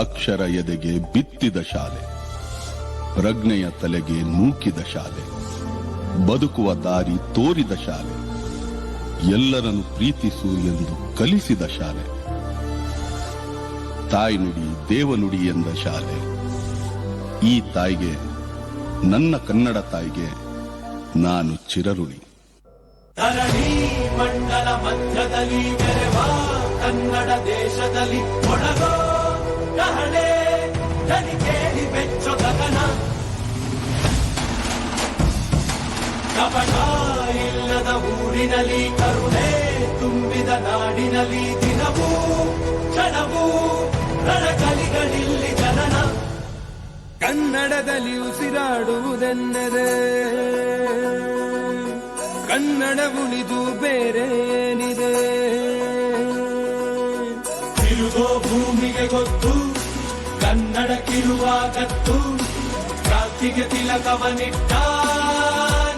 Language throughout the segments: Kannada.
ಅಕ್ಷರ ಎದೆಗೆ ಬಿತ್ತಿದ ಶಾಲೆ, ಪ್ರಜ್ಞೆಯ ತಲೆಗೆ ನೂಕಿದ ಶಾಲೆ, ಬದುಕುವ ದಾರಿ ತೋರಿದ ಶಾಲೆ, ಎಲ್ಲರನ್ನು ಪ್ರೀತಿಸು ಎಂದು ಕಲಿಸಿದ ಶಾಲೆ, ತಾಯ್ನುಡಿ ದೇವನುಡಿ ಎಂದ ಶಾಲೆ. ಈ ತಾಯಿಗೆ, ನನ್ನ ಕನ್ನಡ ತಾಯಿಗೆ ನಾನು ಚಿರಋಣಿ. ಧರಣಿ ಮಂಡಲ ಮಧ್ಯದಲ್ಲಿ ಮೆರೆವ ಕನ್ನಡ ದೇಶದಲ್ಲಿ ಒಳಗೋ ಕಹಳೆ ಧನಿ ಕೇಳಿ ಬೆಚ್ಚೊ ಗಗನ. ಕಪಟ ಇಲ್ಲದ ಊರಿನಲ್ಲಿ ಕರುಣೆ ತುಂಬಿದ ನಾಡಿನಲ್ಲಿ ದಿನವೂ ಕ್ಷಣವೂ ರಣಕಲಿಗಳಿಲ್ಲಿ ಜನನ. ಕನ್ನಡದಲ್ಲಿ ಉಸಿರಾಡುವುದೆಂದರೆ ಕನ್ನಡ ಉಳಿದು ಬೇರೇನಿದೆ. ತಿರುಗೋ ಭೂಮಿಗೆ ಗೊತ್ತು ಕನ್ನಡಕ್ಕಿರುವ ಗತ್ತು, ಕ್ರಾಂತಿಗೆ ತಿಲಕವನಿಟ್ಟ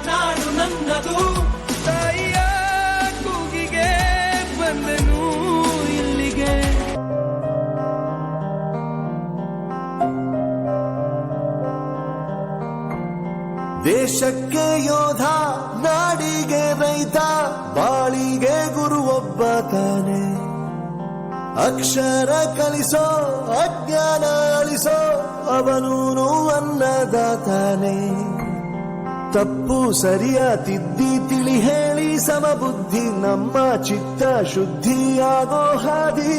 ನಾಡು ನನ್ನದು. ತಾಯಿಯ ಕೂಗಿಗೆ ಬಂದನು ಇಲ್ಲಿಗೆ. ದೇಶಕ್ಕೆ ಯೋಧ, ನಾಡಿಗೆ ರೈತ, ಬಾಳಿಗೆ ಗುರು ಒಬ್ಬ ತಾನೆ. ಅಕ್ಷರ ಕಲಿಸೋ, ಅಜ್ಞಾನ ಅಳಿಸೋ, ಅವನೂನು ಅನ್ನದಾತಾನೆ. ತಪ್ಪು ಸರಿಯ ತಿದ್ದಿ ತಿಳಿ ಹೇಳಿ ಸಮಬುದ್ಧಿ ನಮ್ಮ ಚಿತ್ತ ಶುದ್ಧಿಯಾಗೋ ಹಾದಿ.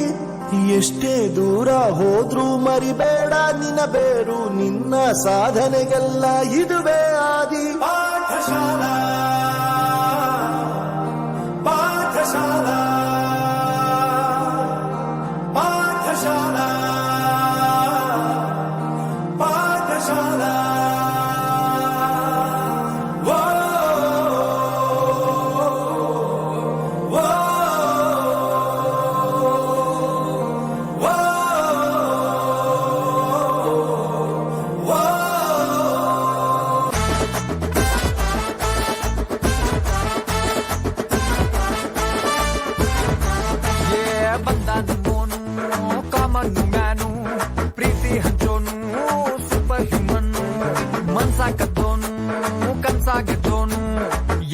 ಎಷ್ಟೇ ದೂರ ಹೋದ್ರೂ ಮರಿಬೇಡ ನಿನ್ನ ಬೇರು, ನಿನ್ನ ಸಾಧನೆಗೆಲ್ಲ ಇದುವೇ ಆದಿ. ಪಾಠಶಾಲಾ ಪಾಠಶಾಲಾ ಪಾಠಶಾಲಾ ಪಾಠಶಾಲಾ. ಕಾಮನ್ನು ಮ್ಯಾನು ಪ್ರೀತಿ ಹಂಚೋನು ಸೂಪರ್ ಹ್ಯೂಮನ್ನು ಮನ್ಸಾಕತ್ತೋನು ಕನ್ಸಾಗಿದ್ದೋನು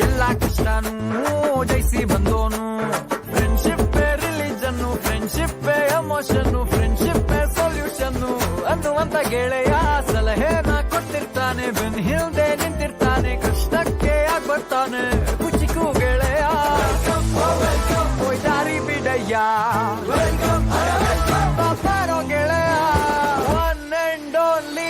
ಎಲ್ಲ ಕಷ್ಟನು ಜಯಿಸಿ ಬಂದೋನು. Friendship religion, friendship emotion, friendship ಸೊಲ್ಯೂಷನ್ನು ಅನ್ನುವಂತ ಗೆಳೆಯ ಸಲಹೆನ ಕೊಟ್ಟಿರ್ತಾನೆ. ಬೆನ್ ಹಿಂದೆ ನಿಂತಿರ್ತಾನೆ, ಕಷ್ಟಕ್ಕೆ ಆಗ್ಬರ್ತಾನೆ ಕುಚಿಕು ಗೆಳೆಯ. ದಾರಿ ಬಿಡಯ್ಯ ಬರೋ ಗೆಳೆಯ, ಒನ್ ಅಂಡ್ ಓನ್ಲಿ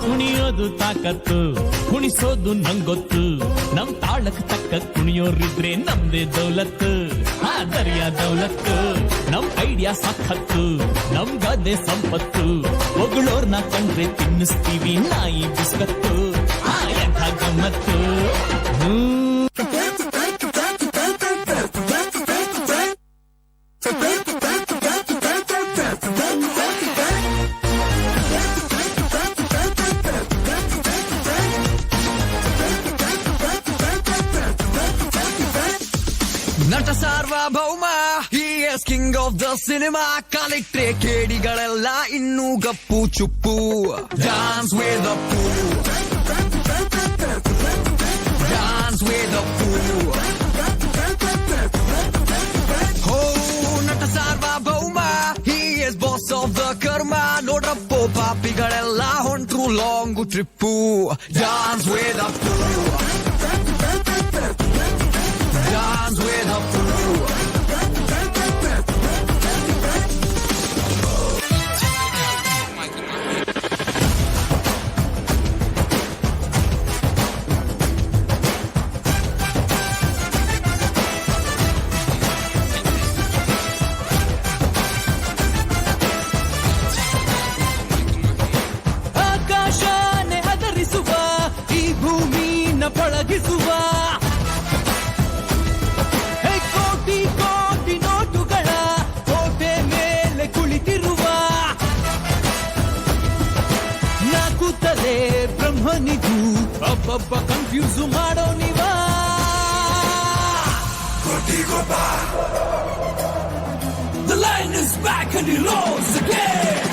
ಕುಣಿಯೋದು ತಾಕತ್ತು, ಕುಣಿಸೋದು ನಂಗೊತ್ತು. ನಮ್ ತಾಳಕ್ ತಕ್ಕ ಕುಣಿಯೋರಿದ್ರೆ ನಮ್ದೇ ದೌಲತ್ತು. ಆ ದರ್ಯಾ ದೌಲತ್ತು, ನಮ್ ಐಡಿಯಾ ಸಖತ್ತು, ನಮ್ ಗದ್ದೆ ಸಂಪತ್ತು. ಹೊಗಳೋರ್ನ ಕಂಡ್ರೆ ತಿನ್ನಿಸ್ತೀವಿ ನಾಯಿ ಬಿಸ್ಕತ್ತು. ಆ ಎಂಥ ಗಮ್ಮತ್ತು. ನಟ ಸಾರ್ವಭೌಮ, he is king of the cinema. ಕಾಲಿಟ್ರೆ ಕೇಡಿಗಳೆಲ್ಲ ಇನ್ನೂ ಗಪ್ಪು ಚುಪ್ಪು. ಡಾನ್ಸ್ ವೇದ ಪೂ, ಡಾನ್ಸ್ ವೇದ ಪೂ. ಹೋ ನಟ ಸಾರ್ವಭೌಮ, he is boss of the ಕರ್ಮ. ನೋಡ್ರಪ್ಪೋ ಪಾಪಿಗಳೆಲ್ಲ ಹೊಂಟ್ರು ಲಾಂಗ್ ಟ್ರಿಪ್ಪು. ಡಾನ್ಸ್ ವೇದ ಪೂ, dance with a fool. ಆಕಾಶನೆ ಹದರಿಸುವ, ಈ ಭೂಮಿನ ಪಳಗಿಸುವ. Hey, go, ಅಬ್ಬಬ್ಬ ಕನ್ಫ್ಯೂಸ್ ಮಾಡೋ ನೀವಾ The line is back and he rolls again.